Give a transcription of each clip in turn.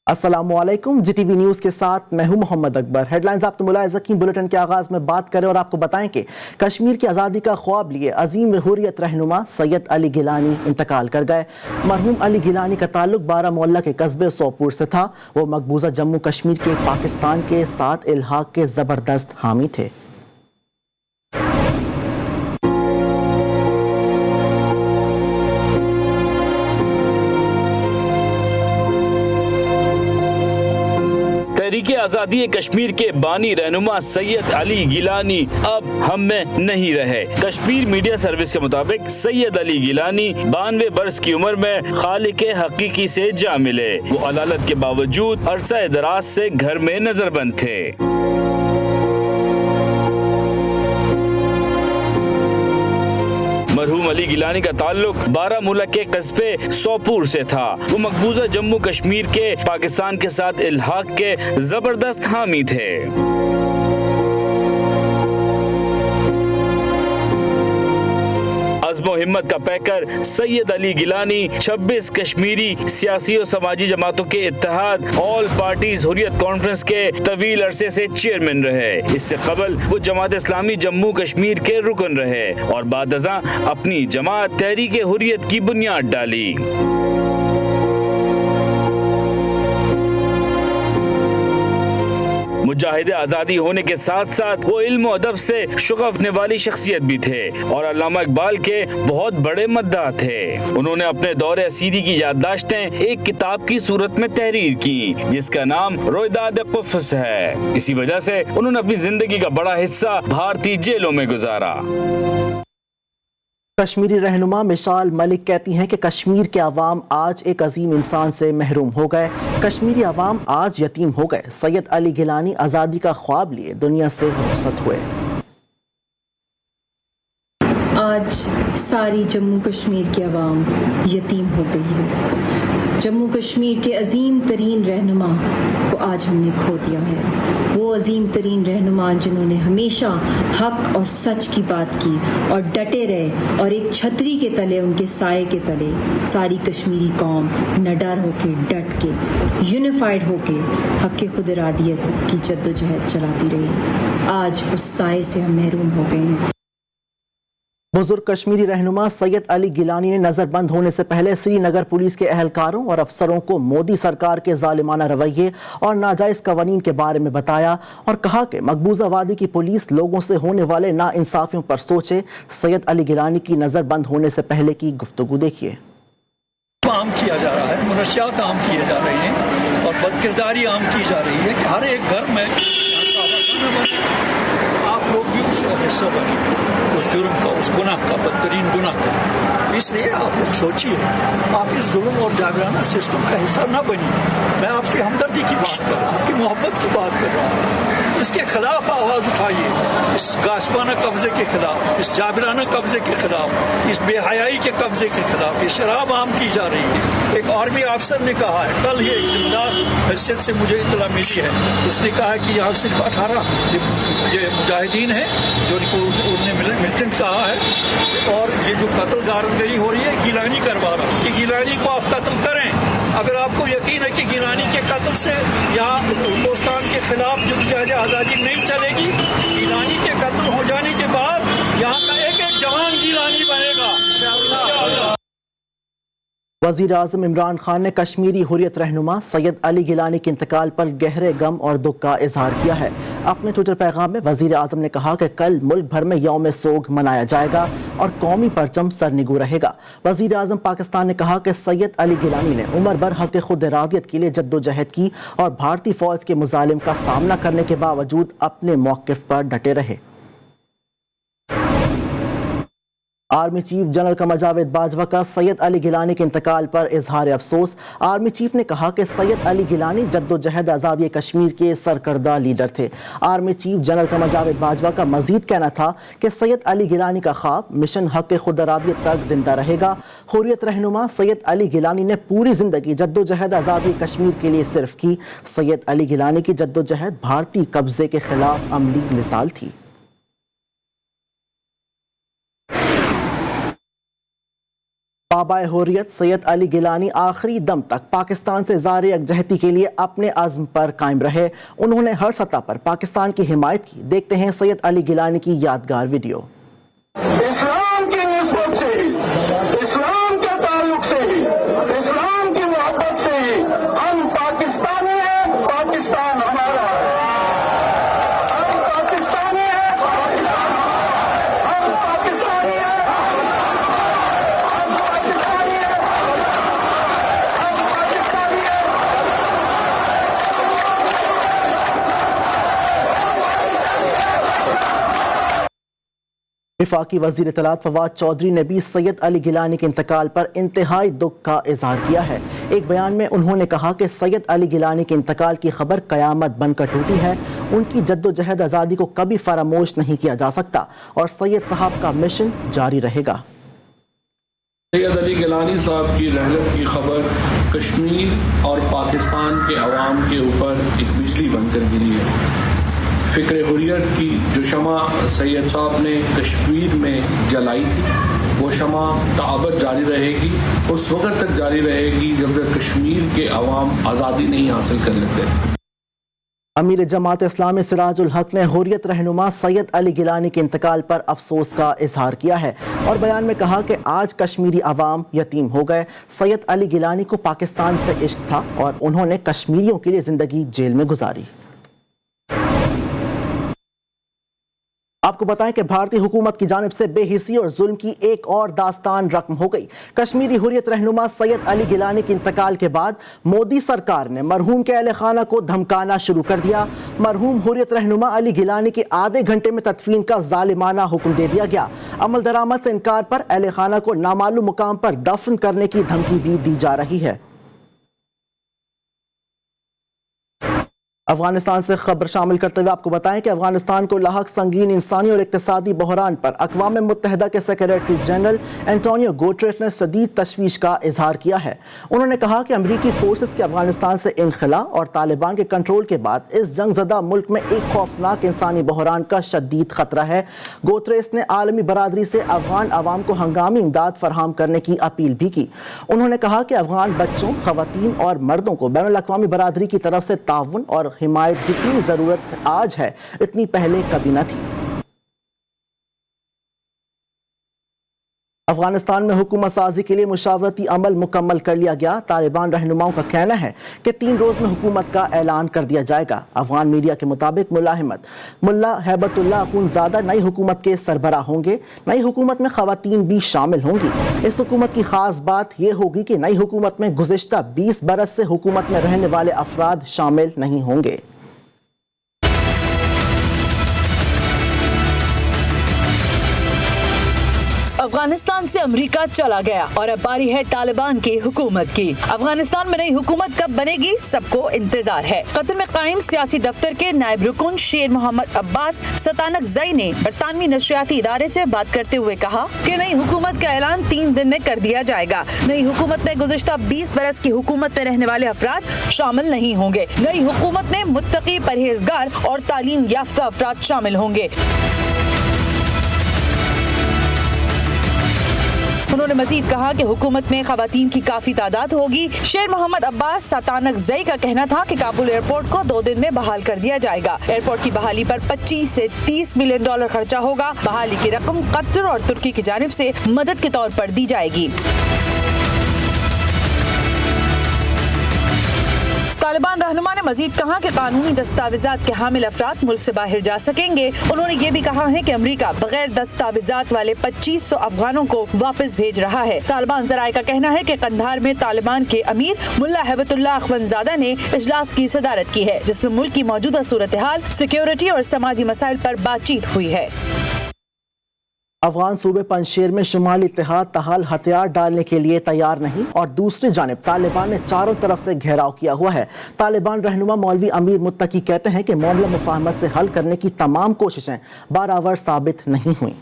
السلام علیکم، جی T V news کے ساتھ میں ہوں محمد اکبر۔ ہیڈ لائنز آپ تو ملاحظہ کی، بلیٹن کے آغاز میں بات کریں اور آپ کو بتائیں کہ کشمیر کی آزادی کا خواب لیے عظیم حریت رہنما سید علی گیلانی انتقال کر گئے۔ مرحوم علی گیلانی کا تعلق بارہمولہ کے قصبے سوپور سے تھا۔ وہ مقبوضہ جموں کشمیر کے پاکستان کے ساتھ الحاق کے زبردست حامی تھے۔ تحریک آزادی کشمیر کے بانی رہنما سید علی گیلانی اب ہم میں نہیں رہے۔ کشمیر میڈیا سروس کے مطابق سید علی گیلانی 92 برس کی عمر میں خالق حقیقی سے جا ملے۔ وہ علالت کے باوجود عرصہ دراز سے گھر میں نظر بند تھے۔ مرحوم علی گیلانی کا تعلق بارہمولہ کے قصبے سوپور سے تھا۔ وہ مقبوضہ جموں کشمیر کے پاکستان کے ساتھ الحاق کے زبردست حامی تھے۔ عزم و ہمت کا پیکر سید علی گیلانی 26 کشمیری سیاسی و سماجی جماعتوں کے اتحاد آل پارٹیز حریت کانفرنس کے طویل عرصے سے چیئرمین رہے۔ اس سے قبل وہ جماعت اسلامی جموں کشمیر کے رکن رہے اور بعد ازاں اپنی جماعت تحریک حریت کی بنیاد ڈالی۔ مجاہد آزادی ہونے کے ساتھ ساتھ وہ علم و ادب سے شغف والی شخصیت بھی تھے اور علامہ اقبال کے بہت بڑے مداح تھے۔ انہوں نے اپنے دور اسیری کی یادداشتیں ایک کتاب کی صورت میں تحریر کی جس کا نام رویداد قفص ہے۔ اسی وجہ سے انہوں نے اپنی زندگی کا بڑا حصہ بھارتی جیلوں میں گزارا۔ کشمیری رہنما مشال ملک کہتی ہیں کہ کشمیر کے عوام آج ایک عظیم انسان سے محروم ہو گئے۔ کشمیری عوام آج یتیم ہو گئے۔ سید علی گیلانی آزادی کا خواب لیے دنیا سے رخصت ہوئے۔ آج ساری جموں کشمیر کی عوام یتیم ہو گئی ہے۔ جموں کشمیر کے عظیم ترین رہنما کو آج ہم نے کھو دیا ہے۔ وہ عظیم ترین رہنما جنہوں نے ہمیشہ حق اور سچ کی بات کی اور ڈٹے رہے اور ایک چھتری کے تلے، ان کے سائے کے تلے ساری کشمیری قوم نڈر ہو کے، ڈٹ کے، یونیفائڈ ہو کے حق خود ارادیت کی جدوجہد چلاتی رہی۔ آج اس سائے سے ہم محروم ہو گئے ہیں۔ بزرگ کشمیری رہنما سید علی گیلانی نے نظر بند ہونے سے پہلے سری نگر پولیس کے اہلکاروں اور افسروں کو مودی سرکار کے ظالمانہ رویے اور ناجائز قوانین کے بارے میں بتایا اور کہا کہ مقبوضہ وادی کی پولیس لوگوں سے ہونے والے ناانصافیوں پر سوچے۔ سید علی گیلانی کی نظر بند ہونے سے پہلے کی گفتگو دیکھیے۔ عام کیا جا رہا ہے، منشیات عام کیے جا رہے ہیں اور بدکرداری عام کی جا رہی ہے کہ ہر ایک گھر میں آپ لوگ بھی اس کا حصہ بنے، اس جرم کا، اس گناہ کا، بدترین گناہ کا۔ اس لیے آپ لوگ سوچیے، آپ اس ظلم اور جابرانہ سسٹم کا حصہ نہ بنیے۔ میں آپ کی ہمدردی کی بات کر رہا ہوں، آپ کی محبت کی بات کر رہا ہوں۔ اس کے خلاف آواز اٹھائیے، اس غاصبانہ قبضے کے خلاف، اس جابرانہ قبضے کے خلاف، اس بے حیائی کے قبضے کے خلاف۔ یہ شراب عام کی جا رہی ہے۔ ایک آرمی افسر نے کہا ہے، کل ہی ایک ذمہ دار حیثیت سے مجھے اطلاع ملی ہے، اس نے کہا ہے کہ یہاں صرف 18 یہ مجاہدین ہیں جو انہوں نے ملٹنٹ کہا ہے، اور یہ جو قتل غارتگری ہو رہی ہے گیلانی کروا رہا کہ گیلانی کو آپ قتل کریں۔ اگر آپ کو یقین ہے کہ گیلانی کے قتل سے یہاں ہندوستان کے خلاف جدوجہد آزادی نہیں چلے گی، گیلانی کے قتل ہو جانے کے بعد یہاں کا ایک ایک جوان گیلانی بنے گا انشاءاللہ۔ وزیر اعظم عمران خان نے کشمیری حریت رہنما سید علی گیلانی کے انتقال پر گہرے غم اور دکھ کا اظہار کیا ہے۔ اپنے ٹویٹر پیغام میں وزیر اعظم نے کہا کہ کل ملک بھر میں یوم سوگ منایا جائے گا اور قومی پرچم سرنگو رہے گا۔ وزیر اعظم پاکستان نے کہا کہ سید علی گیلانی نے عمر بھر حق خود ارادیت کے لیے جدوجہد کی اور بھارتی فوج کے مظالم کا سامنا کرنے کے باوجود اپنے موقف پر ڈٹے رہے۔ Army chief general Qamar Javed Bajwa کا سید علی گیلانی کے انتقال پر اظہار افسوس۔ آرمی چیف نے کہا کہ سید علی گیلانی جدوجہد آزادی کشمیر کے سرکردہ لیڈر تھے۔ Army chief general Qamar Javed Bajwa کا مزید کہنا تھا کہ سید علی گیلانی کا خواب مشن حق خود ارادیت تک زندہ رہے گا۔ حریت رہنما سید علی گیلانی نے پوری زندگی جدوجہد آزادی کشمیر کے لیے صرف کی۔ سید علی گیلانی کی جدوجہد بھارتی قبضے کے خلاف عملی مثال تھی۔ बाबा हुर्रियत सैयद अली गिलानी आखिरी दम तक पाकिस्तान से ज़ार यकजहती के लिए अपने अज़्म पर कायम रहे। उन्होंने हर सतह पर पाकिस्तान की हिमायत की। देखते हैं सैयद अली गिलानी की यादगार वीडियो। इस्लाम की निस्बत से ही, इस्लाम के ताल्लुक से ही, इस्लाम की मोहब्बत से ही हम पाकिस्तानी हैं, पाकिस्तान हमारा है। हम पाकिस्तानी हैं, हम पाकिस्तानी हैं, हम पाकिस्तानी हैं, हम पाकिस्तानी हैं। वफाकी वज़ीर इत्तलात फवाद चौधरी ने भी सैयद अली गिलानी के इंतकाल पर इंतहाई दुख का इजहार किया है। एक बयान में उन्होंने कहा कि सैयद अली गिलानी के इंतकाल की खबर क़यामत बनकर टूटी है। उनकी जद्दोजहद आज़ादी को कभी फरामोश नहीं किया जा सकता और सैयद साहब का मिशन जारी रहेगा। सैयद अली गिलानी साहब की रहलत की खबर कश्मीर और पाकिस्तान के अवाम के ऊपर एक बिजली बनकर गिरी है। फ़िक्र हुर्रियत की जो शमा सैयद साहब ने कश्मीर में जलाई थी, वो शमा ताबत जारी रहेगी, उस वक्त तक जारी रहेगी जब तक कश्मीर के अवाम आज़ादी नहीं हासिल कर लेते। अमीर जमात इस्लामी सिराजुल हक ने हुर्रियत रहनुमा सैयद अली गिलानी के इंतकाल पर अफसोस का इजहार किया है और बयान में कहा कि आज कश्मीरी अवाम यतीम हो गए। सैयद अली गिलानी को पाकिस्तान से इश्क था और उन्होंने कश्मीरियों के लिए ज़िंदगी जेल में गुजारी। आपको बताएं कि भारतीय हुकूमत की जानिब से बेहिसी और जुल्म की एक और दास्तान रकम हो गई। कश्मीरी हुर्रियत रहनुमा सैयद अली गिलानी के इंतकाल के बाद मोदी सरकार ने मरहूम के अहले खाना को धमकाना शुरू कर दिया। मरहूम हुर्रियत रहनुमा अली गिलानी के आधे घंटे में तदफीन का जालिमाना हुक्म दे दिया गया। अमल दरामद से इनकार पर अहले खाना को नामालूम मुकाम पर दफन करने की धमकी भी दी जा रही है। अफगानिस्तान से खबर शामिल करते हुए आपको बताएं कि अफगानिस्तान को लाहक संगीन इंसानी और इक्तिसादी बहरान पर अक़वाम मुत्तहिदा के सेक्रेटरी जनरल एंटोनियो गुटेरेस ने शदीद तशवीश का इजहार किया है। उन्होंने कहा कि अमरीकी फोर्सेस के अफगानिस्तान से इनखला और तालिबान के कंट्रोल के बाद इस जंगज़दा मुल्क में एक खौफनाक इंसानी बहरान का शदीद खतरा है। गुटेरेस ने आलमी बरादरी से अफगान अवाम को हंगामी इमदाद फराहम करने की अपील भी की। उन्होंने कहा कि अफगान बच्चों, ख़वातीन और मर्दों को बैनुल अक़वामी बरादरी की तरफ से ताउन और हिमायत जितनी जरूरत आज है इतनी पहले कभी न थी। अफगानिस्तान में हुकूमत साजी के लिए मुशावरती अमल मुकम्मल कर लिया गया। तालिबान रहनुमाओं का कहना है कि 3 रोज में हुकूमत का ऐलान कर दिया जाएगा। अफगान मीडिया के मुताबिक मुल्ला हैबतुल्लाह अखुंज़ादा नई हुकूमत के सरबराह होंगे। नई हुकूमत में खवातीन भी शामिल होंगी। इस हुकूमत की खास बात यह होगी कि नई हुकूमत में गुज़िश्ता 20 बरस से हुकूमत में रहने वाले अफराद शामिल नहीं होंगे। अफगानिस्तान से अमेरिका चला गया और अब बारी है तालिबान की हुकूमत की। अफगानिस्तान में नई हुकूमत कब बनेगी, सबको इंतजार है। कतर में कायम सियासी दफ्तर के नायब रुकन शेर मोहम्मद अब्बास सतानकज़ई ने बरतानवी नशरियाती इदारे से बात करते हुए कहा कि नई हुकूमत का ऐलान 3 दिन में कर दिया जाएगा। नई हुकूमत में गुज़िश्ता 20 बरस की हुकूमत में रहने वाले अफराद शामिल नहीं होंगे। नई हुकूमत में मुत्तकी, परहेजगार और तालीम याफ्ता अफराद शामिल होंगे। उन्होंने मजीद कहा कि हुकूमत में खवातीन की काफी तादाद होगी। शेर मोहम्मद अब्बास सतानकज़ई का कहना था कि काबुल एयरपोर्ट को 2 दिन में बहाल कर दिया जाएगा। एयरपोर्ट की बहाली पर 25 से 30 मिलियन डॉलर खर्चा होगा। बहाली की रकम कतर और तुर्की की जानिब से मदद के तौर पर दी जाएगी। तालिबान रहनुमा ने मजीद कहा कि कानूनी दस्तावेजात के हामिल अफराद मुल्क से बाहर जा सकेंगे। उन्होंने ये भी कहा है कि अमेरिका बगैर दस्तावेजात वाले 2500 अफगानों को वापस भेज रहा है। तालिबान ज़राए का कहना है कि कंधार में तालिबान के अमीर मुल्ला हैबतुल्लाह अखुंज़ादा ने इजलास की सदारत की है, जिसमें मुल्क की मौजूदा सूरत हाल, सिक्योरिटी और समाजी मसाइल पर बातचीत हुई है। अफगान सूबे पंजशेर में शुमाली इत्तेहाद ताहाल हथियार डालने के लिए तैयार नहीं और दूसरी जानिब तालिबान ने चारों तरफ से घेराव किया हुआ है। तालिबान रहनुमा मौलवी अमीर मुत्तकी कहते हैं कि मामला मुफाहमत से हल करने की तमाम कोशिशें बराबर साबित नहीं हुई।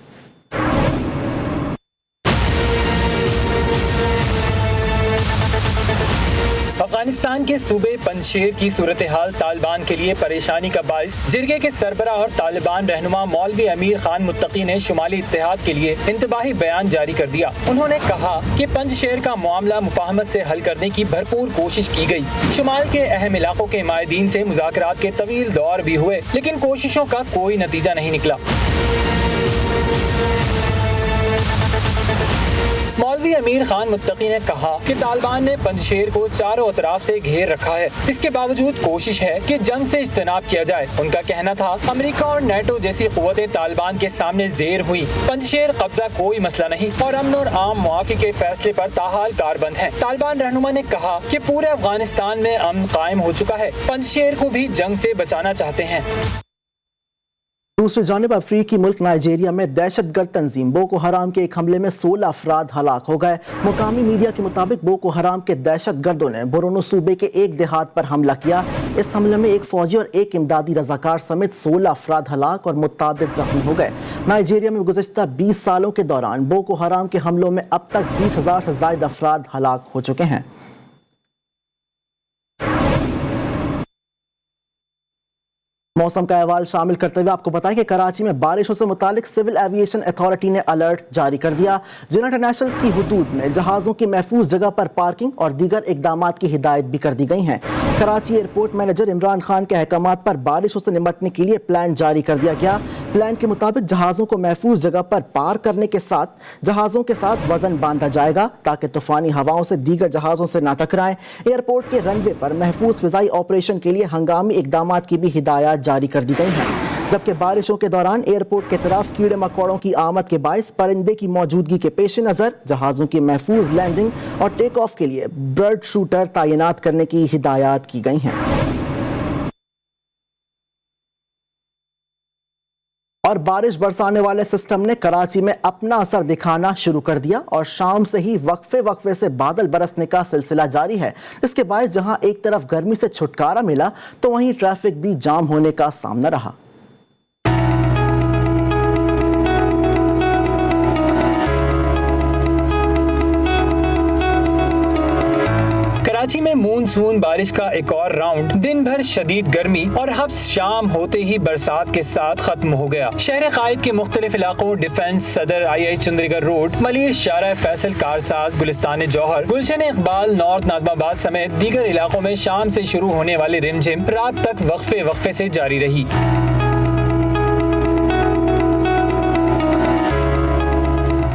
अफगानिस्तान افغانستان کے صوبے پنجشیر کی صورتحال طالبان کے لیے پریشانی کا باعث جرگے کے سربراہ اور طالبان رہنما مولوی امیر خان متقی نے شمالی اتحاد کے لیے انتباہی بیان جاری کر دیا۔ انہوں نے کہا کہ پنجشیر کا معاملہ مفاہمت سے حل کرنے کی بھرپور کوشش کی گئی۔ شمال کے اہم علاقوں کے مائدین سے مذاکرات کے طویل دور بھی ہوئے، لیکن کوششوں کا کوئی نتیجہ نہیں نکلا۔ مولوی امیر خان متقی نے کہا کہ طالبان نے پنجشیر کو چاروں اطراف سے گھیر رکھا ہے، اس کے باوجود کوشش ہے کہ جنگ سے اجتناب کیا جائے۔ ان کا کہنا تھا امریکہ اور نیٹو جیسی قوتیں طالبان کے سامنے زیر ہوئی، پنجشیر قبضہ کوئی مسئلہ نہیں اور امن اور عام معافی کے فیصلے پر تاحال کاربند ہیں۔ طالبان رہنما نے کہا کہ پورے افغانستان میں امن قائم ہو چکا ہے، پنجشیر کو بھی جنگ سے بچانا چاہتے ہیں۔ دوسری جانب افریقی ملک نائجیریا میں دہشت گرد تنظیم بوکو حرام کے ایک حملے میں 16 افراد ہلاک ہو گئے۔ مقامی میڈیا کے مطابق بوکو حرام کے دہشت گردوں نے بورونو صوبے کے ایک دیہات پر حملہ کیا۔ اس حملے میں ایک فوجی اور ایک امدادی رضاکار سمیت 16 افراد ہلاک اور متعدد زخمی ہو گئے۔ نائجیریا میں گزشتہ 20 سالوں کے دوران بوکو حرام کے حملوں میں اب تک 20,000 سے زائد افراد ہلاک ہو چکے ہیں۔ موسم کا احوال شامل کرتے ہوئے آپ کو بتائیں کہ کراچی میں بارشوں سے متعلق سول ایویشن اتھارٹی نے الرٹ جاری کر دیا۔ جناح انٹرنیشنل کی حدود میں جہازوں کی محفوظ جگہ پر پارکنگ اور دیگر اقدامات کی ہدایت بھی کر دی گئی ہیں۔ کراچی ایئرپورٹ مینیجر عمران خان کے احکامات پر بارشوں سے نمٹنے کے لیے پلان جاری کر دیا گیا۔ پلان کے مطابق جہازوں کو محفوظ جگہ پر پارک کرنے کے ساتھ جہازوں کے ساتھ وزن باندھا جائے گا تاکہ طوفانی ہواؤں سے دیگر جہازوں سے نہ ٹکرائیں۔ ایئرپورٹ کے رن وے پر محفوظ فضائی آپریشن کے لیے ہنگامی اقدامات کی بھی ہدایات جاری کر دی گئی ہیں، جبکہ بارشوں کے دوران ایئرپورٹ کے طرف کیڑے مکوڑوں کی آمد کے باعث پرندے کی موجودگی کے پیش نظر جہازوں کی محفوظ لینڈنگ اور ٹیک آف کے لیے برڈ شوٹر تعینات کرنے کی ہدایات کی گئی ہیں۔ اور بارش برسانے والے سسٹم نے کراچی میں اپنا اثر دکھانا شروع کر دیا اور شام سے ہی وقفے سے بادل برسنے کا سلسلہ جاری ہے، اس کے باعث جہاں ایک طرف گرمی سے چھٹکارا ملا تو وہیں ٹریفک بھی جام ہونے کا سامنا رہا۔ کراچی میں مونسون بارش کا ایک اور راؤنڈ دن بھر شدید گرمی اور حبس شام ہوتے ہی برسات کے ساتھ ختم ہو گیا۔ شہر قائد کے مختلف علاقوں ڈیفنس، صدر، IIH چندری گڑھ روڈ، ملیر، شارع فیصل، کارساز، گلستان جوہر، گلشن اقبال، نارتھ ناظم آباد سمیت دیگر علاقوں میں شام سے شروع ہونے والی رمجھم رات تک وقفے سے جاری رہی۔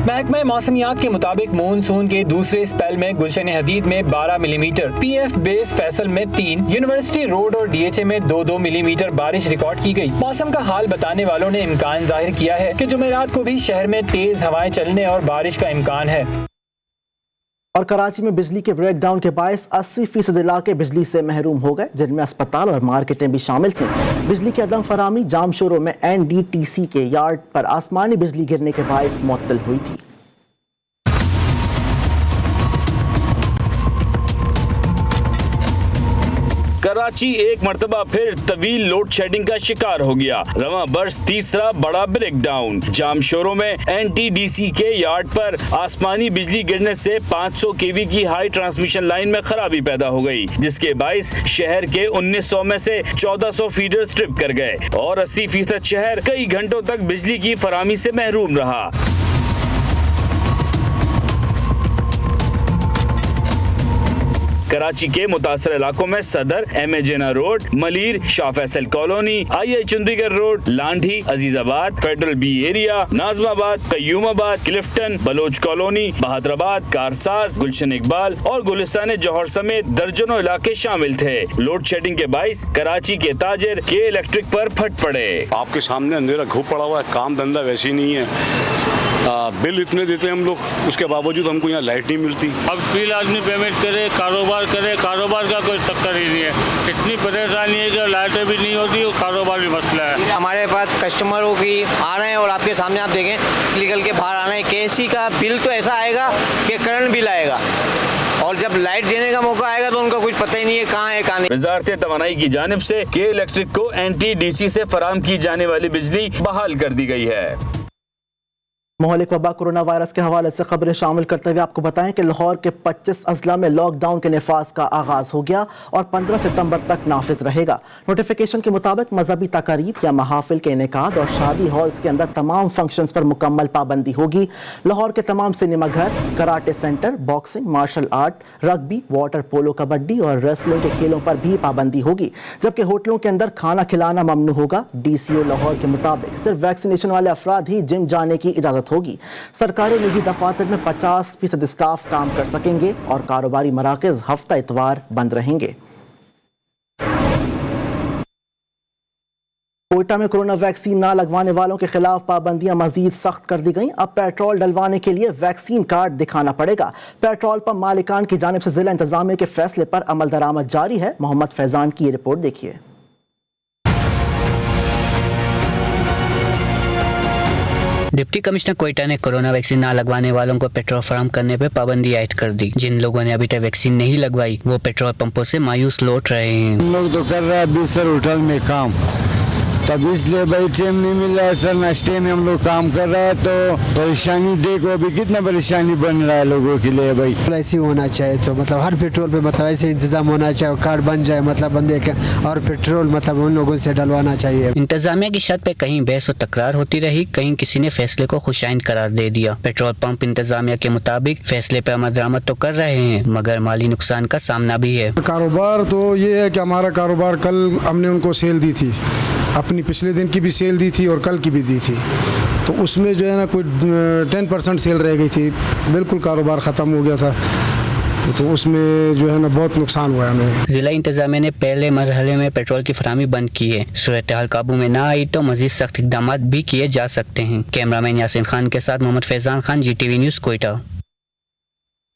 محکمہ موسمیات کے مطابق مونسون کے دوسرے اسپیل میں گلشن حدید میں 12 ملی میٹر، PF بیس فیصل میں 3، یونیورسٹی روڈ اور DHA میں 2 ملی میٹر بارش ریکارڈ کی گئی۔ موسم کا حال بتانے والوں نے امکان ظاہر کیا ہے کہ جمعرات کو بھی شہر میں تیز ہوائیں چلنے اور بارش کا امکان ہے۔ اور کراچی میں بجلی کے بریک ڈاؤن کے باعث 80% علاقے بجلی سے محروم ہو گئے، جن میں اسپتال اور مارکیٹیں بھی شامل تھیں۔ بجلی کی عدم فراہمی جام شوروں میں NDTC کے یارڈ پر آسمانی بجلی گرنے کے باعث معطل ہوئی تھی۔ کراچی ایک مرتبہ پھر طویل لوڈ شیڈنگ کا شکار ہو گیا۔ رواں برس تیسرا بڑا بریک ڈاؤن۔ جام شوروں میں NTDC کے یارڈ پر آسمانی بجلی گرنے سے 500 kV کی ہائی ٹرانسمیشن لائن میں خرابی پیدا ہو گئی، جس کے باعث شہر کے 1900 میں سے 1400 فیڈر سٹرپ کر گئے اور 80% شہر کئی گھنٹوں تک بجلی کی فراہمی سے محروم رہا۔ کراچی کے متاثر علاقوں میں صدر، MA جناح روڈ، ملیر، شاہ فیصل کالونی، IIH چندری گڑھ روڈ، لانڈھی، عزیز آباد، فیڈرل بی ایریا، ناظم آباد، قیوم آباد، کلفٹن، بلوچ کالونی، بہادر آباد، کارساز، گلشن اقبال اور گلستان جوہر سمیت درجنوں علاقے شامل تھے۔ لوڈ شیڈنگ کے باعث کراچی کے تاجر کے الیکٹرک پر پھٹ پڑے۔ آپ کے سامنے اندھیرا گھوپ پڑا ہوا ہے، کام دھندا ویسی نہیں ہے، بل اتنے دیتے ہیں ہم لوگ، اس کے باوجود ہم کو یہاں لائٹ نہیں ملتی۔ اب بل آدمی پیمنٹ کرے، کاروبار کا کوئی چکر ہی نہیں ہے۔ اتنی پریشانی ہے کہ لائٹیں بھی نہیں ہوتی اور کاروبار بھی مسئلہ ہے۔ ہمارے پاس کسٹمروں کی آ رہے ہیں اور آپ کے سامنے آپ دیکھیں نکل کے باہر آ رہے ہیں، KC کا بل تو ایسا آئے گا کہ کرنٹ بل آئے گا، اور جب لائٹ دینے کا موقع آئے گا تو ان کا کچھ پتہ ہی نہیں ہے کہاں ہے کہاں نہیں۔ وزارت توانائی کی جانب سے کے الیکٹرک کو NTDC سے فراہم کی جانے والی بجلی بحال کر دی گئی ہے۔ महलिक वबा कोरोना वायरस के हवाले से खबरें शामिल करते हुए आपको बताएं कि लाहौर के 25 अजला में लॉकडाउन के नफाज का आगाज हो गया और 15 सितंबर तक नाफिज रहेगा। नोटिफिकेशन के मुताबिक मजहबी तकारीब या महाफिल के इनेकाद और शादी हॉल्स के अंदर तमाम फंक्शंस पर मुकम्मल पाबंदी होगी। लाहौर के तमाम सिनेमा घर, karate centre, boxing, martial art, rugby, water polo, kabaddi और रेसलिंग के खेलों पर भी पाबंदी होगी, जबकि होटलों के अंदर खाना खिलाना ममनू होगा। DCO लाहौर के मुताबिक सिर्फ वैक्सीनेशन वाले अफराद ही जिम जाने की इजाजत होगी। सरकारी निजी दफातर में 50% स्टाफ काम कर सकेंगे और कारोबारी मराकज हफ्ता इतवार बंद रहेंगे। कोयटा में कोरोना वैक्सीन ना लगवाने वालों के खिलाफ पाबंदियां मजीद सख्त कर दी गई। अब पेट्रोल डलवाने के लिए वैक्सीन कार्ड दिखाना पड़ेगा। पेट्रोल पंप मालिकान की जानिब से जिला इंतजामिया के फैसले पर अमल दरामद जारी है। मोहम्मद फैजान की ये रिपोर्ट देखिए। डिप्टी कमिश्नर कोयटा ने कोरोना वैक्सीन ना लगवाने वालों को पेट्रोल फराहम करने पर पाबंदी आयद कर दी। जिन लोगों ने अभी तक वैक्सीन नहीं लगवाई वो पेट्रोल पंपों से मायूस लौट रहे हैं। हम लोग तो कर रहे हैं 20 होटल में काम, तब इसलिए भाई टाइम नहीं मिल रहा है सर। नाश्ते में हम लोग काम कर रहे हैं तो परेशानी देखो अभी कितना परेशानी बन रहा है लोगों के लिए। भाई ऐसे होना चाहिए तो मतलब हर पेट्रोल पे मतलब ऐसे इंतजाम होना चाहिए, कार्ड बन जाए मतलब बंदे के और पेट्रोल मतलब उन लोगों से डलवाना चाहिए। इंतजामिया की शर्त पे कहीं बहस और तकरार होती रही, कहीं किसी ने फैसले को खुशाइन करार दे दिया। पेट्रोल पंप इंतजामिया के मुताबिक फैसले पे अमल दरामद तो कर रहे हैं मगर माली नुकसान का सामना भी है। कारोबार तो ये है कि हमारा कारोबार कल हमने उनको सेल दी थी, अपनी पिछले दिन की भी सेल दी थी और कल की भी दी थी, तो उसमें जो है ना कोई 10% सेल रह गई थी, बिल्कुल कारोबार ख़त्म हो गया था, तो उसमें जो है ना बहुत नुकसान हुआ हमें। जिला इंतजामिया ने पहले मरहले में पेट्रोल की फराहमी बंद की है। सूरत हाल काबू में ना आई तो मजीद सख्त इक़दाम भी किए जा सकते हैं। कैमरामैन यासीन खान के साथ मोहम्मद फैजान खान, GTV न्यूज़, कोयटा।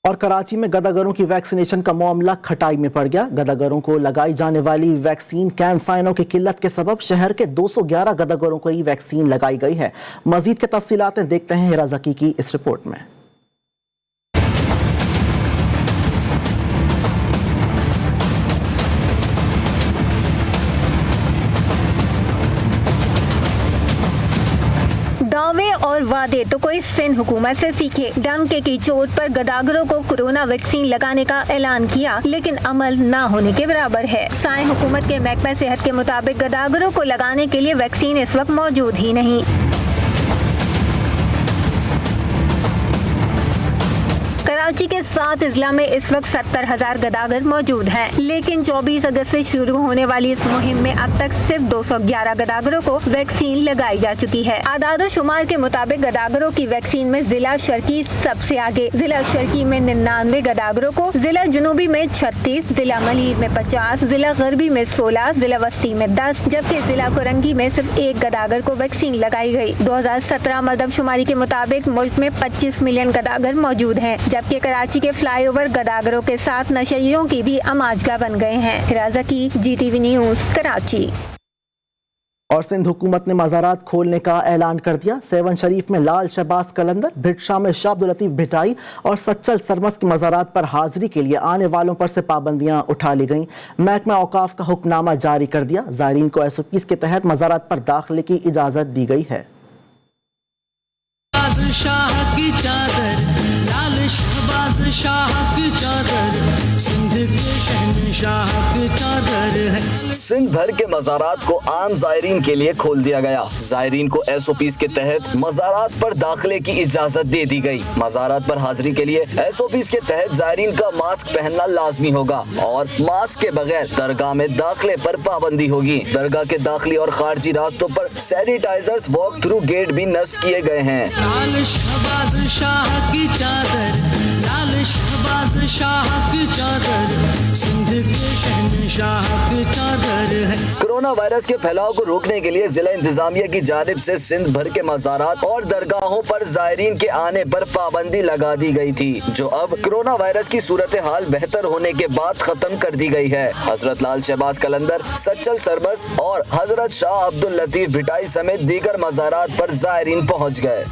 और कराची में गदागरों की वैक्सीनेशन का मामला खटाई में पड़ गया। गदागरों को लगाई जाने वाली वैक्सीन कैंसाइनों की किल्लत के सबब शहर के 211 गदागरों को ही वैक्सीन लगाई गई है। मजीद के तफसीलात देखते हैं हिरा ज़की की इस रिपोर्ट में। दावे और वादे तो कोई सिंध हुकूमत से सीखे। डंके की चोट पर गदागरों को कोरोना वैक्सीन लगाने का ऐलान किया लेकिन अमल ना होने के बराबर है। साए हुकूमत के महकमा सेहत के मुताबिक गदागरों को लगाने के लिए वैक्सीन इस वक्त मौजूद ही नहीं। कराची के 7 अजला में इस वक्त 70,000 गदागर मौजूद हैं, लेकिन 24 अगस्त से शुरू होने वाली इस मुहिम में अब तक सिर्फ 211 गदागरों को वैक्सीन लगाई जा चुकी है। आदाद शुमार के मुताबिक गदागरों की वैक्सीन में जिला शर्की सबसे आगे। जिला शर्की में 99 गदागरों को, जिला जुनूबी में 36, जिला मलीर में 50, जिला गरबी में 16, जिला वस्ती में 10, जबकि जिला कोरंगी में सिर्फ 1 गदागर को वैक्सीन लगाई गई। 2017 मरदमशुमारी के मुताबिक मुल्क में 25 मिलियन गदागर मौजूद हैं, जबकि कराची के फ्लाईओवर गदागरों के साथ नशइयों की भी अमाजगा बन गए हैं। हिरा ज़की, GTV न्यूज़, कराची। और सिंध हुकूमत ने मज़ारात खोलने का ऐलान कर दिया। सेवन शरीफ में लाल शहबाज कलंदर, भिटशा में शाह अब्दुल लतीफ भिटाई और सच्चल सरमस की मज़ारात पर हाजिरी के लिए आने वालों पर से पाबंदियां उठा ली गईं। महकमा औकाफ का हुक्मनामा जारी कर दिया। ज़ायरीन को SOPs के तहत मज़ारात पर दाखिले की इजाज़त दी गई है। शाह की चादर, लाल शहबाज शाह की चादर, सिंध के शहंशाह की चादर है। सिंध भर के मज़ारात को आम ज़ायरीन के लिए खोल दिया गया। ज़ायरीन को SOPs के तहत मज़ारात पर दाखिले की इजाज़त दे दी गई। मज़ारात पर हाजिरी के लिए SOPs के तहत ज़ायरीन का मास्क पहनना लाजमी होगा और मास्क के बगैर दरगाह में दाखिले पर पाबंदी होगी। दरगाह के दाखिली और खारजी रास्तों पर सैनिटाइजर्स वॉक थ्रू गेट भी नस्ब किए गए हैं। लाल शहबाज शाह की चादर, लाल शहबाज शाह की चादर, सिंध के शहंशाह की चादर है। कोरोना वायरस के फैलाव को रोकने के लिए जिला इंतजामिया की जानिब से सिंध भर के मज़ारात और दरगाहों पर ज़ायरीन के आने पर पाबंदी लगा दी गई थी, जो अब कोरोना वायरस की सूरत हाल बेहतर होने के बाद खत्म कर दी गई है। हजरत लाल शहबाज कलंदर, सच्चल सरबस और हजरत शाह अब्दुल लतीफ भिटाई समेत दीगर मज़ारात पर ज़ायरीन पहुँच गए।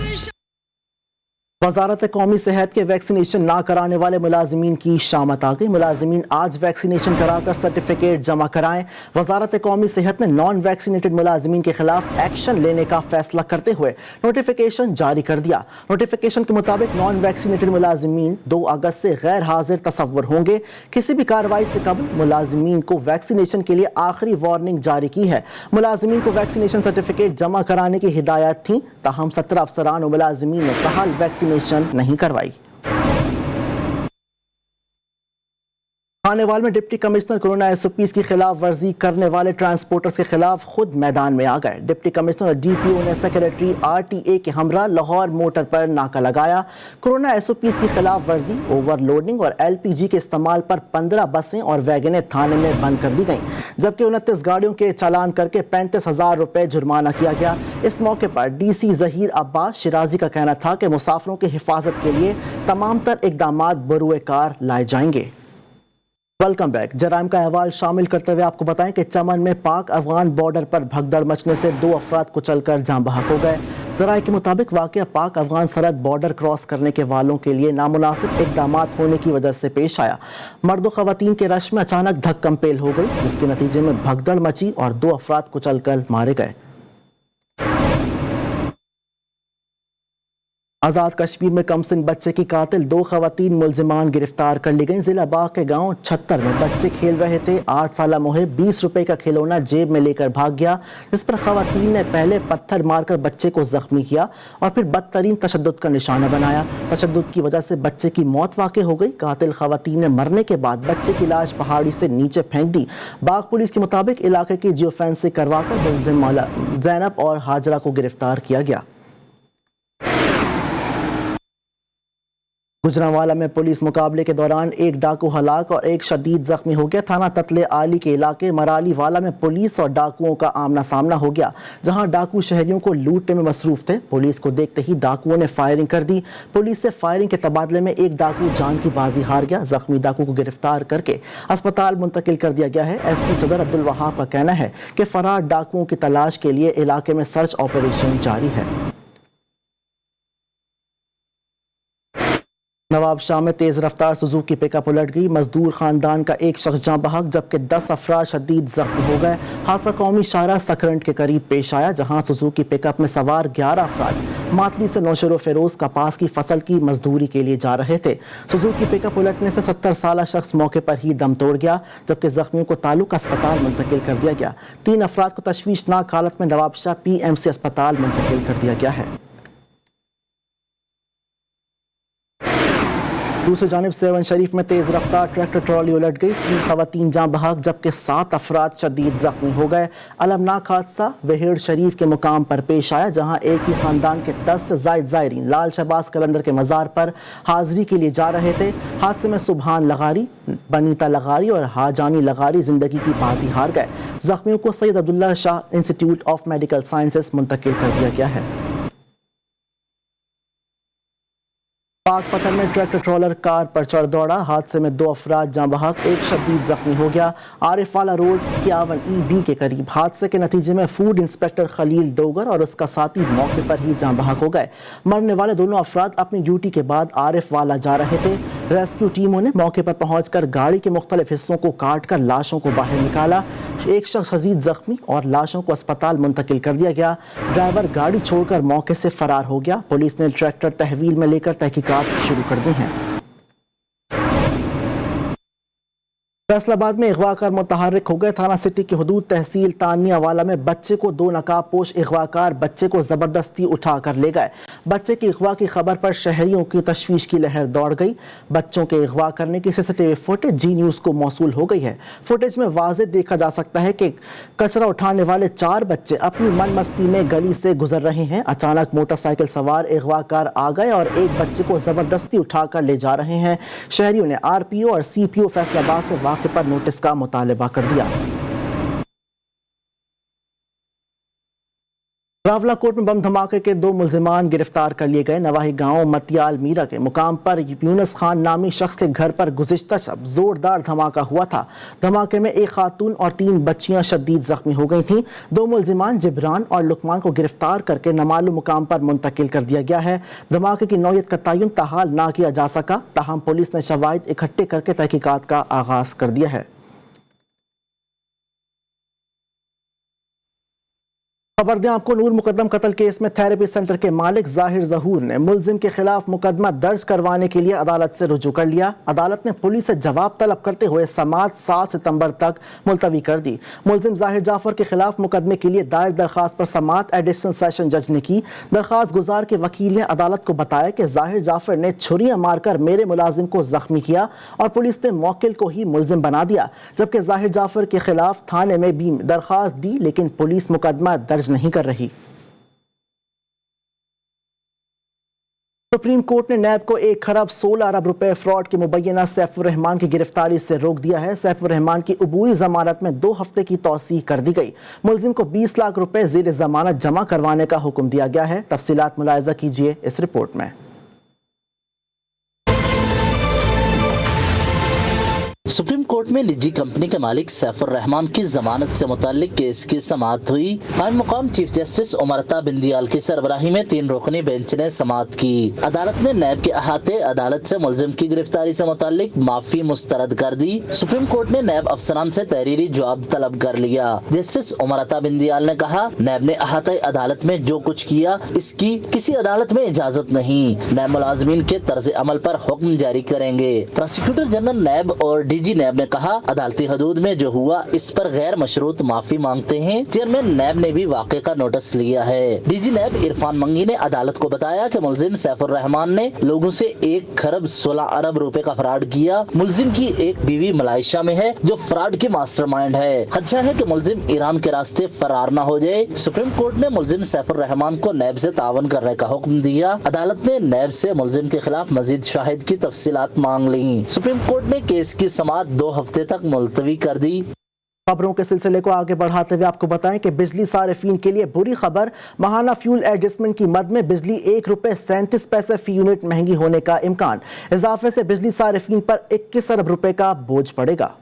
वजारत कौमी सेहत के वैक्सीनेशन ना कराने वाले मुलाजमीन की शामत आ गई। मुलाजमीन आज वैक्सीनेशन कराकर सर्टिफिकेट जमा कराएं। वजारत कौमी सेहत ने नॉन वैक्सीनेटेड मुलाजमीन के खिलाफ एक्शन लेने का फैसला करते हुए नोटिफिकेशन जारी कर दिया। नोटिफिकेशन के मुताबिक नॉन वैक्सीनेटेड मुलाजमीन 2 अगस्त से गैर हाजिर तसव्वुर होंगे। किसी भी कार्रवाई से कबल मुलाजमीन को वैक्सीनेशन के लिए आखिरी वार्निंग जारी की है। मुलाजमीन को वैक्सीनेशन सर्टिफिकेट जमा कराने की हिदायत थी, ताहम 17 अफसरान और मुलाजमीन ने बहाल वैक्सीनेशन नहीं करवाई। खानेवाल में डिप्टी कमिश्नर कोरोना एसओपीज की खिलाफ वर्जी करने वाले ट्रांसपोर्टर्स के खिलाफ खुद मैदान में आ गए। डिप्टी कमिश्नर और डीपीओ ने सेक्रेटरी आरटीए के हमरा लाहौर मोटर पर नाका लगाया। कोरोना एसओपीज की खिलाफ वर्जी, ओवरलोडिंग और एलपीजी के इस्तेमाल पर 15 बसें और वैगनें थाने में बंद कर दी गईं, जबकि 29 गाड़ियों के चालान करके 35,000 रुपए जुर्माना किया गया। इस मौके पर डीसी जहीर अब्बास शिराजी का कहना था कि मुसाफिरों की हिफाजत के लिए तमाम तर इकदाम बरूए कार लाए जाएंगे। Welcome back. जराइम का अहवाल शामिल करते हुए आपको बताएं कि चमन में पाक अफगान बॉर्डर पर भगदड़ मचने से 2 अफराद कुचलकर जान बहक हो गए। जराये के मुताबिक वाकया पाक अफगान सरहद बॉर्डर क्रॉस करने के वालों के लिए नामुनासिब इकदाम होने की वजह से पेश आया। मर्द व खवातीन के रश में अचानक धक्कम पेल हो गई, जिसके नतीजे में भगदड़ मची और 2 अफराद कुचलकर मारे गए। आज़ाद कश्मीर में कमसिन बच्चे की कातिल 2 खवातीन मुलजिमान गिरफ्तार कर ली गईं। जिला बाग के गांव 76 में बच्चे खेल रहे थे। 8 साला मोहिब 20 रुपए का खिलौना जेब में लेकर भाग गया, जिस पर खवातीन ने पहले पत्थर मारकर बच्चे को जख्मी किया और फिर बदतरीन तशद्दुद का निशाना बनाया। तशद्दुद की वजह से बच्चे की मौत वाक़ई हो गई। कातिल खवातीन ने मरने के बाद बच्चे की लाश पहाड़ी से नीचे फेंक दी। बाग पुलिस के मुताबिक इलाके की जियो फेंसिंग करवाकर मुलजिम ज़ैनब और हाजरा को गिरफ्तार किया गया। गुजरांवाला में पुलिस मुकाबले के दौरान एक डाकू हलाक और एक शदीद जख्मी हो गया। थाना ततले आली के इलाके मराली वाला में पुलिस और डाकुओं का आमना सामना हो गया, जहां डाकू शहरियों को लूटने में मसरूफ थे। पुलिस को देखते ही डाकुओं ने फायरिंग कर दी। पुलिस से फायरिंग के तबादले में एक डाकू जान की बाजी हार गया। जख्मी डाकू को गिरफ्तार करके अस्पताल मुंतकिल कर दिया गया है। एसपी सदर अब्दुल वहाब का कहना है कि फरार डाकुओं की तलाश के लिए इलाके में सर्च ऑपरेशन जारी है। नवाबशाह में तेज रफ्तार सुजुकी पिकअप उलट गई। मजदूर खानदान का एक शख्स जान बहक, जबकि 10 अफराद शदीद जख्मी हो गए। हादसा कौमी शाहराह सकरंट के करीब पेश आया, जहां सुजुकी पिकअप में सवार 11 अफराद मातली से नौशेरो फेरोज कपास की फसल की मजदूरी के लिए जा रहे थे। सुजुकी पिकअप उलटने से 70 साला शख्स मौके पर ही दम तोड़ गया, जबकि जख्मियों को ताल्लुक अस्पताल मुंतकिल कर दिया गया। 3 अफराद को तशवीशनाक हालत में नवाबशाह PMC अस्पताल मुंतकिल कर दिया गया है। दूसरी जानिब सेवन शरीफ में तेज रफ्तार ट्रैक्टर ट्रॉली उलट गई। 3 खवातीन जान बहक, जबकि 7 अफराद शदीद जख्मी हो गए। अलमनाक हादसा वेहेड़ शरीफ के मुकाम पर पेश आया, जहां एक ही खानदान के 10 से जायद ज़ायरीन लाल शहबाज कलंदर के मज़ार पर हाजिरी के लिए जा रहे थे। हादसे में सुबहान लगारी, बनीता लगारी और हाजानी लगारी जिंदगी की बाजी हार गए। जख्मियों को Syed Abdullah Shah institute of medical sciences मुंतकिल कर दिया गया है। पाक पत्थर में ट्रैक्टर ट्रॉलर कार पर चढ़ दौड़ा। हादसे में 2 अफराद जान बहक, एक शदीद जख्मी हो गया। आरिफ वाला रोड 51 EB के करीब हादसे के नतीजे में फूड इंस्पेक्टर खलील डोगर और उसका साथी मौके पर ही जान बहक हो गए। मरने वाले दोनों अफराद अपनी ड्यूटी के बाद आरिफ वाला जा रहे थे। रेस्क्यू टीमों ने मौके पर पहुंचकर गाड़ी के मुख्तलिफ हिस्सों को काट कर लाशों को बाहर निकाला। एक शख्स शदीद जख्मी और लाशों को अस्पताल मुंतकिल कर दिया गया। ड्राइवर गाड़ी छोड़कर मौके से फरार हो गया। पुलिस ने ट्रैक्टर तहवील में लेकर तहकीकात शुरू कर दी हैं। फैसलाबाद में अगवाकार मुतहर्रिक हो गए। थाना सिटी की हदूद तहसील तानियावाला में बच्चे को 2 नकाबपोश अगवाकार बच्चे को जबरदस्ती उठा कर ले गए। बच्चे की अगवा की खबर पर शहरियों की तशवीश की लहर दौड़ गई। बच्चों के अगवा करने की CCTV फुटेज जी न्यूज़ को मौसूल हो गई है। फुटेज में वाज़े देखा जा सकता है कि कचरा उठाने वाले 4 बच्चे अपनी मन मस्ती में गली से गुजर रहे हैं। अचानक मोटरसाइकिल सवार अगवाकार आ गए और एक बच्चे को जबरदस्ती उठाकर ले जा रहे हैं। शहरियों ने RPO और CPO फैसलाबाद से वाक़े पर नोटिस का मुतालबा कर दिया। रावलाकोट में बम धमाके के 2 मुल्जिमान गिरफ्तार कर लिए गए। नवाही गांव मतियाल मीरा के मुकाम पर यूनुस खान नामी शख्स के घर पर गुज़िश्ता शब जोरदार धमाका हुआ था। धमाके में एक खातून और 3 बच्चियां शदीद जख्मी हो गई थीं। 2 मुल्जिमान जिब्रान और लुकमान को गिरफ्तार करके नामालूम मुकाम पर मुंतकिल कर दिया गया है। धमाके की नौयत का तयन ताहाल ना किया जा सका, ताहम पुलिस ने शवाहिद इकट्ठे करके तहकीकात का आगाज कर दिया है। खबर दें आपको, नूर मुकद्दम कत्ल केस में थेरेपी सेंटर के मालिक जाहिर ज़हूर ने मुलजिम के खिलाफ मुकदमा दर्ज करवाने के लिए अदालत से रुजू कर लिया। अदालत ने पुलिस से जवाब तलब करते हुए समाअत 7 सितंबर तक मुलतवी कर दी। मुलजिम जाहिर जाफर के खिलाफ मुकदमे के लिए दायर दरखास्त पर समाअत एडिशनल सेशन जज ने की। दरखास्त गुजार के वकील ने अदालत को बताया कि जाहिर जाफर ने छुरियां मारकर मेरे मुलाजिम को जख्मी किया और पुलिस ने मौकिल को ही मुलजिम बना दिया, जबकि जाहिर जाफर के खिलाफ थाने में भी दरखास्त दी लेकिन पुलिस मुकदमा दर्ज नहीं कर रही। सुप्रीम कोर्ट ने नैब को 1 खरब 16 अरब रुपए फ्रॉड के मुबैना सैफुर रहमान की गिरफ्तारी से रोक दिया है। सैफुर रहमान की अबूरी जमानत में 2 हफ्ते की तौसीह कर दी गई। मुलजिम को 20 लाख रुपए ज़ेर जमानत जमा करवाने का हुक्म दिया गया है। तफसीलात मुलाहिजा कीजिए इस रिपोर्ट में। सुप्रीम कोर्ट में निजी कंपनी के मालिक सैफुर रहमान की जमानत से मुताल्लिक केस की समाअत हुई। कायम मुकाम चीफ जस्टिस उमरता बिंदियाल की सरबराही में 3 रुकनी बेंच ने समाअत की। अदालत ने नैब के अहाते अदालत से मुलजिम की गिरफ्तारी से मुताल्लिक माफी मुस्तरद कर दी। सुप्रीम कोर्ट ने नैब अफसरान से तहरीरी जवाब तलब कर लिया। जस्टिस उमरता बिंदियाल ने कहा, नैब ने अहाते अदालत में जो कुछ किया इसकी किसी अदालत में इजाजत नहीं। नैब मुलाजमीन के तर्ज अमल पर हुक्म जारी करेंगे। प्रोसिक्यूटर जनरल नैब और डीजी नैब ने कहा, अदालती हदूद में जो हुआ इस पर गैर मशरूत माफी मांगते हैं। चेयरमैन नैब ने भी वाक़े का नोटिस लिया है। डीजी नैब इरफान मंगी ने अदालत को बताया कि मुलजिम सैफुर रहमान ने लोगों से 1 खरब 16 अरब रुपए का फ्रॉड किया। मुलजिम की एक बीवी मलाइशिया में है जो फ्रॉड की मास्टरमाइंड है। खदशा है कि मुलजिम ईरान के रास्ते फरार न हो जाए। सुप्रीम कोर्ट ने मुलजिम सैफुर रहमान को नैब से तावन करने का हुक्म दिया। अदालत ने नैब से मुलजिम के खिलाफ मजीद शाहिद की तफसीलात मांग ली। सुप्रीम कोर्ट ने केस की समाअत 2 हफ्ते तक मुलतवी कर दी। खबरों के सिलसिले को आगे बढ़ाते हुए आपको बताएं कि बिजली सारिफीन के लिए बुरी खबर, माहाना फ्यूल एडजस्टमेंट की मद में बिजली 1 रुपए 37 पैसे फी यूनिट महंगी होने का इम्कान। इजाफे से बिजली सारिफीन पर 21 अरब रुपए का बोझ पड़ेगा।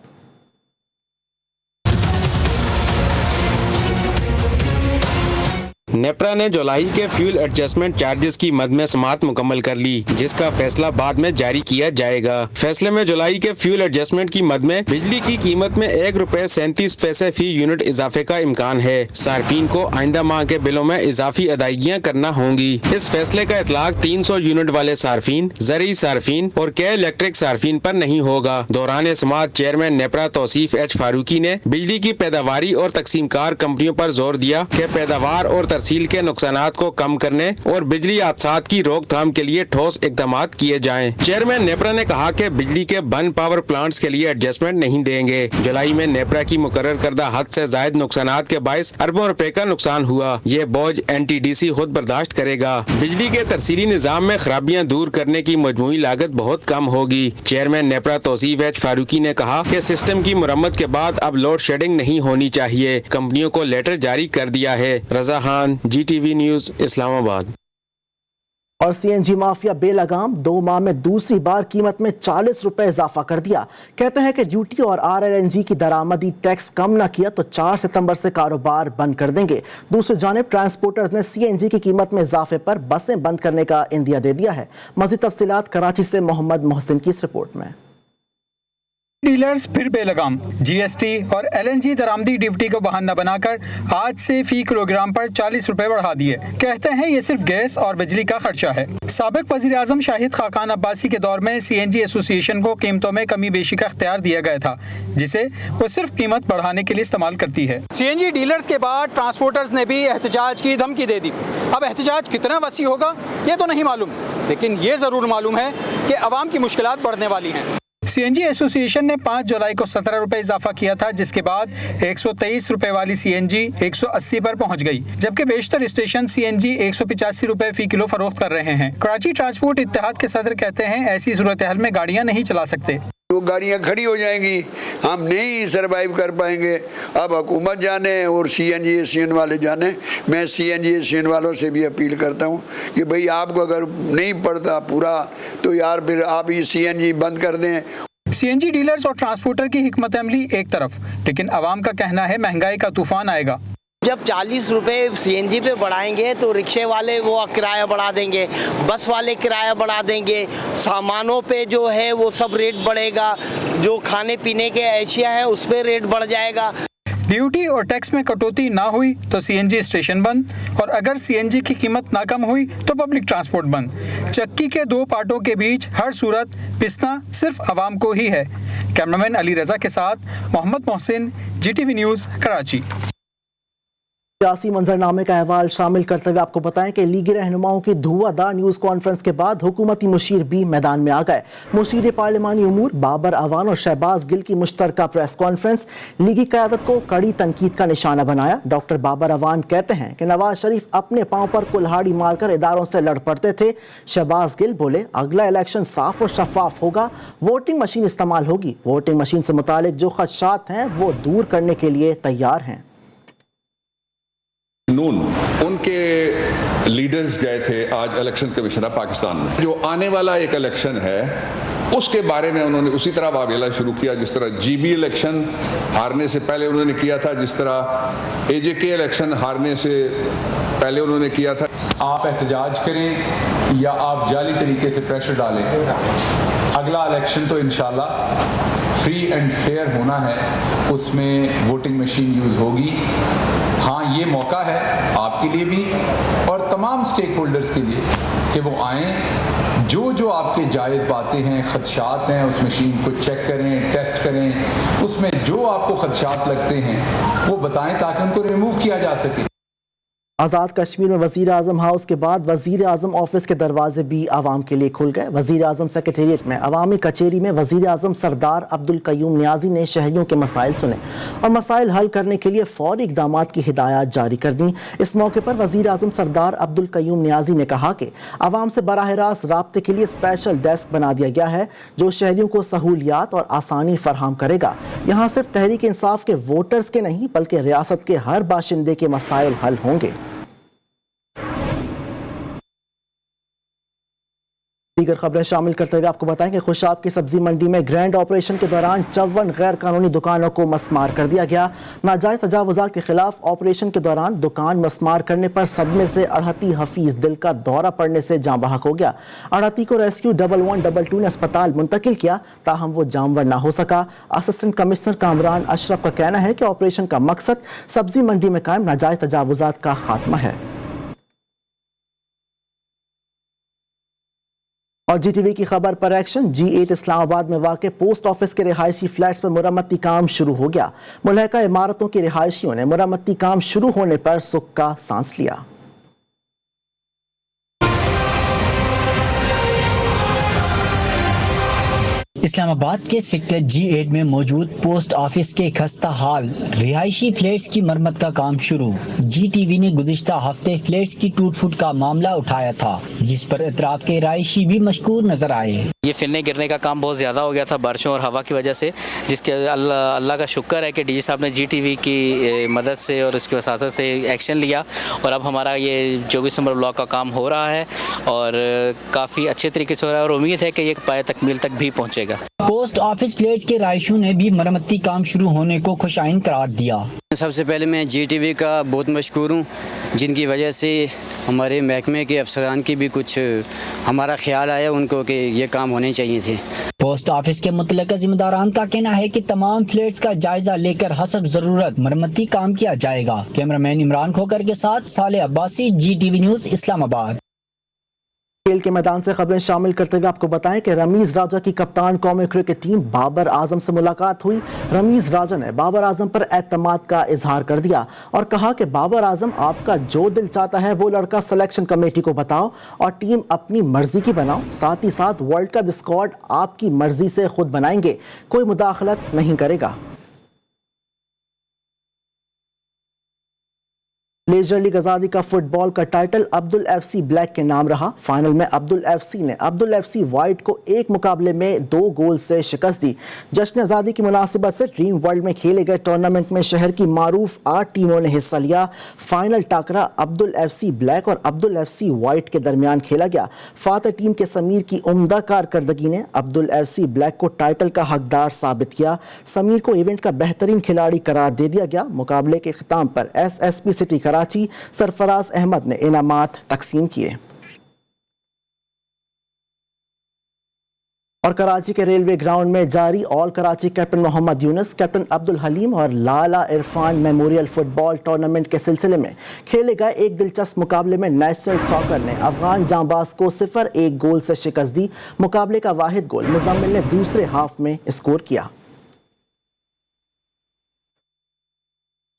नेपरा ने जुलाई के फ्यूल एडजस्टमेंट चार्जेस की मद में समाअत मुकम्मल कर ली, जिसका फैसला बाद में जारी किया जाएगा। फैसले में जुलाई के फ्यूल एडजस्टमेंट की मद में बिजली की कीमत में 1 रुपए 37 पैसे फी यूनिट इजाफे का इम्कान है। सार्फिन को आइंदा माह के बिलों में इजाफी अदायगियाँ करना होंगी। इस फैसले का इतलाक 300 यूनिट वाले सार्फिन, ज़रूरी सार्फिन और के इलेक्ट्रिक सार्फिन पर नहीं होगा। दौरान समाअत चेयरमैन नेपरा तौसीफ एच फारूकी ने बिजली की पैदावारी और तकसीमकार कंपनियों पर जोर दिया कि पैदावार और तरसील के नुकसानात को कम करने और बिजली हादसात की रोकथाम के लिए ठोस इक़दामात किए जाएं। चेयरमैन नेपरा ने कहा कि बिजली के बंद पावर प्लांट्स के लिए एडजस्टमेंट नहीं देंगे। जुलाई में नेपरा की मुकर्रर करदा हद से जायद नुकसानात के बायस अरबों रुपए का नुकसान हुआ। ये बोझ NTDC खुद बर्दाश्त करेगा। बिजली के तरसीली निजाम में खराबियां दूर करने की मजमूई लागत बहुत कम होगी। चेयरमैन नेपरा तौसीफ एच फारूकी ने कहा कि सिस्टम की मुरम्मत के बाद अब लोड शेडिंग नहीं होनी चाहिए। कंपनियों को लेटर जारी कर दिया है। Raza Khan, GTV news, Islamabad. और CNG माफिया बेलगाम 2 माह में दूसरी बार कीमत में 40 रुपए इजाफा कर दिया। कहते हैं कि ड्यूटी और RLNG की दरामदी टैक्स कम न किया तो 4 सितंबर से कारोबार बंद कर देंगे। दूसरी जानिब ट्रांसपोर्टर्स ने CNG की कीमत में इजाफे पर बसें बंद करने का इंदिया दे दिया है। मज़ीद तफसीलात कराची से मोहम्मद मोहसिन की इस रिपोर्ट में। डीलर्स फिर बेलगाम, GST और LNG दरामदी ड्यूटी को बहाना बनाकर आज से फी किलोग्राम पर 40 रुपए बढ़ा दिए। कहते हैं ये सिर्फ गैस और बिजली का खर्चा है। साबिक वज़ीर आज़म शाहिद खाकान अब्बासी के दौर में CNG एसोसिएशन को कीमतों में कमी बेशी का इख्तियार दिया गया था, जिसे वो सिर्फ कीमत बढ़ाने के लिए इस्तेमाल करती है। CNG डीलर्स के बाद ट्रांसपोर्टर्स ने भी एहतजाज की धमकी दे दी। अब एहतजाज कितना वसी होगा ये तो नहीं मालूम, लेकिन ये ज़रूर मालूम है कि अवाम की मुश्किलात बढ़ने वाली हैं। CNG एसोसिएशन ने 5 जुलाई को 17 रुपए इजाफा किया था, जिसके बाद 123 रुपए वाली CNG 180 पर पहुंच गई, जबकि बेशतर स्टेशन CNG 185 रुपए फी किलो फरोख्त कर रहे हैं। कराची ट्रांसपोर्ट इत्तेहाद के सदर कहते हैं ऐसी सूरत हाल में गाड़ियां नहीं चला सकते। वो गाड़ियाँ खड़ी हो जाएंगी, हम नहीं सर्वाइव कर पाएंगे। अब हुकूमत जाने और CNG ACN वाले जाने। मैं CNG ACN वालों से भी अपील करता हूँ कि भाई आपको अगर नहीं पड़ता पूरा तो यार फिर आप ये CNG बंद कर दें। CNG डीलर्स और ट्रांसपोर्टर की हिकमत अमली एक तरफ, लेकिन आवाम का कहना है महंगाई का तूफान आएगा। जब 40 रुपये CNG पे बढ़ाएंगे तो रिक्शे वाले वो किराया बढ़ा देंगे, बस वाले किराया बढ़ा देंगे, सामानों पे जो है वो सब रेट बढ़ेगा, जो खाने पीने के अशिया है उस पर रेट बढ़ जाएगा। ड्यूटी और टैक्स में कटौती ना हुई तो CNG स्टेशन बंद, और अगर CNG की कीमत ना कम हुई तो पब्लिक ट्रांसपोर्ट बंद। चक्की के दो पार्टों के बीच हर सूरत पिसना सिर्फ आवाम को ही है। कैमरामैन अली रजा के साथ मोहम्मद मोहसिन, GTV न्यूज़, कराची। सियासी मंजरनामे का अहवाल शामिल करते हुए आपको बताएं कि लीगी रहनुमाओं की धुआंधार न्यूज़ कॉन्फ्रेंस के बाद हुकूमती मुशीर भी मैदान में आ गए। मुशीर पार्लिमानी उमूर बाबर अवान और शहबाज गिल की मुश्तरका प्रेस कॉन्फ्रेंस लीगी क़यादत को कड़ी तनकीद का निशाना बनाया। डॉक्टर बाबर अवान कहते हैं कि नवाज शरीफ अपने पांव पर कुल्हाड़ी मारकर इदारों से लड़ पड़ते थे। शहबाज गिल बोले अगला इलेक्शन साफ और शफाफ होगा, वोटिंग मशीन इस्तेमाल होगी, वोटिंग मशीन से मुतालिक जो खदशात हैं वो दूर करने के लिए तैयार हैं। नून उनके लीडर्स गए थे आज इलेक्शन कमिश्नर पाकिस्तान में। जो आने वाला एक इलेक्शन है उसके बारे में उन्होंने उसी तरह वावेला शुरू किया जिस तरह GB इलेक्शन हारने से पहले उन्होंने किया था, जिस तरह AJK इलेक्शन हारने से पहले उन्होंने किया था। आप एहतजाज करें या आप जाली तरीके से प्रेशर डालें, अगला इलेक्शन तो इंशाल्लाह फ्री एंड फेयर होना है, उसमें वोटिंग मशीन यूज़ होगी। हाँ, ये मौका है आपके लिए भी और तमाम स्टेक होल्डर्स के लिए कि वो आएँ, जो आपके जायज़ बातें हैं, खदशात हैं, उस मशीन को चेक करें, टेस्ट करें, उसमें जो आपको खदशात लगते हैं वो बताएं ताकि उनको रिमूव किया जा सके। आज़ाद कश्मीर में वज़ीर आज़म हाउस के बाद वज़ीर आज़म ऑफिस के दरवाजे भी आवाम के लिए खुल गए। वज़ीर आज़म सेक्रेटेरिएट में अवामी कचेरी में वज़ीर आज़म सरदार अब्दुल कयूम नियाज़ी ने शहरियों के मसाइल सुने और मसाइल हल करने के लिए फ़ौरी इक़दामात की हिदायत जारी कर दी। इस मौके पर वज़ीर आज़म सरदार अब्दुल कयूम नियाज़ी ने कहा कि आवाम से बराह रास्त राब्ते के लिए स्पेशल डेस्क बना दिया गया है जो शहरियों को सहूलियात और आसानी फराहम करेगा। यहाँ सिर्फ तहरीक इंसाफ के वोटर्स के नहीं बल्कि रियासत के हर बाशिंदे के मसाइल हल होंगे। दीगर खबरें शामिल करते हुए आपको बताएं कि खुशाब की सब्जी मंडी में ग्रैंड ऑपरेशन के दौरान 54 गैर कानूनी दुकानों को मस्मार कर दिया गया। नाजायज तजावुजात के खिलाफ ऑपरेशन के दौरान दुकान मस्मार करने पर सदमे से अड़हती हफीज दिल का दौरा पड़ने से जाँ बहक हो गया। अड़हती को रेस्क्यू 1122 ने अस्पताल मुंतकिल किया, ताहम वो जानवर ना हो सका। असिस्टेंट कमिश्नर कामरान अशरफ का कहना है कि ऑपरेशन का मकसद सब्जी मंडी में कायम नाजायज तजावुजात का खात्मा है। और GTV की खबर पर एक्शन। G8 इस्लामाबाद में वाक़े पोस्ट ऑफिस के रिहायशी फ्लैट्स पर मुरम्मती काम शुरू हो गया। मुल्हका इमारतों के रिहायशियों ने मुरम्मती काम शुरू होने पर सुख का सांस लिया। इस्लामाबाद के सेक्टर G8 में मौजूद पोस्ट ऑफिस के खस्ता हाल रिहायशी फ्लैट्स की मरम्मत का काम शुरू। GTV ने गुज़िश्ता हफ्ते फ्लैट्स की टूट फूट का मामला उठाया था, जिस पर इतरात के रिहायशी भी मशकूर नजर आए। ये फिरने गिरने का काम बहुत ज़्यादा हो गया था बारिशों और हवा की वजह से, जिसके अल्लाह का शुक्र है कि DG साहब ने GTV की मदद से और उसकी वसासत से एक्शन लिया और अब हमारा ये 24 नंबर ब्लॉक का काम हो रहा है और काफ़ी अच्छे तरीके से हो रहा है और उम्मीद है कि ये पाए तकमील तक भी पहुँचेगा। पोस्ट ऑफिस फ्लैट्स के रायशों ने भी मरम्मती काम शुरू होने को खुशाइन करार दिया। सबसे पहले मैं GTV का बहुत मशकूर हूँ, जिनकी वजह से हमारे महकमे के अफसरान की भी कुछ हमारा ख्याल आया उनको कि ये काम होने चाहिए थे। पोस्ट ऑफिस के मुतल्लिका जिम्मेदारान का कहना है कि तमाम फ्लैट्स का जायजा लेकर हसब जरूरत मरम्मती काम किया जाएगा। कैमरामैन इमरान खोकर के साथ साले अब्बासी, GTV न्यूज़, इस्लामाबाद। खेल के मैदान से खबरें शामिल करते हुए आपको बताएं कि रमीज राजा की कप्तान कौमी क्रिकेट टीम बाबर आजम से मुलाकात हुई। रमीज राजा ने बाबर आजम पर एतमाद का इजहार कर दिया और कहा कि बाबर आजम, आपका जो दिल चाहता है वो लड़का सिलेक्शन कमेटी को बताओ और टीम अपनी मर्जी की बनाओ। साथ ही साथ वर्ल्ड कप स्क्वाड आपकी मर्जी से खुद बनाएंगे, कोई मुदाखलत नहीं करेगा। लेजर लीग आज़ादी का फुटबॉल का टाइटल अब्दुल एफसी ब्लैक के नाम रहा। फाइनल में अब्दुल एफसी ने अब्दुल एफसी वाइट को एक मुकाबले में 2 गोल से शिकस्त दी। जश्न आज़ादी की मुनासिबत से ड्रीम वर्ल्ड में खेले गए टूर्नामेंट में शहर की मारूफ 8 टीमों ने हिस्सा लिया। फाइनल टाकरा अब्दुल एफसी ब्लैक और अब्दुल एफसी वाइट के दरमियान खेला गया। फातह टीम के समीर की उम्दा कारकर्दगी ने अब्दुल एफसी ब्लैक को टाइटल का हकदार साबित किया। समीर को इवेंट का बेहतरीन खिलाड़ी करार दे दिया गया। मुकाबले के खिताम पर SSP सिटी कराची सरफराज अहमद ने इनामात तकसीम किए। और कराची के रेलवे ग्राउंड में जारी all Karachi captain Mohammad Yunus, captain Abdul Haleem और Lala Irfan memorial football tournament के सिलसिले में खेले गए एक दिलचस्प मुकाबले में नेशनल सॉकर ने अफगान जांबाज को 0-1 गोल से शिकस्त दी। मुकाबले का वाहिद गोल मुजम्मिल ने दूसरे हाफ में स्कोर किया।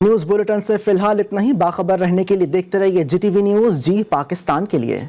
न्यूज़ बुलेटिन से फिलहाल इतना ही। बाखबर रहने के लिए देखते रहिए GTV न्यूज़, जी पाकिस्तान के लिए।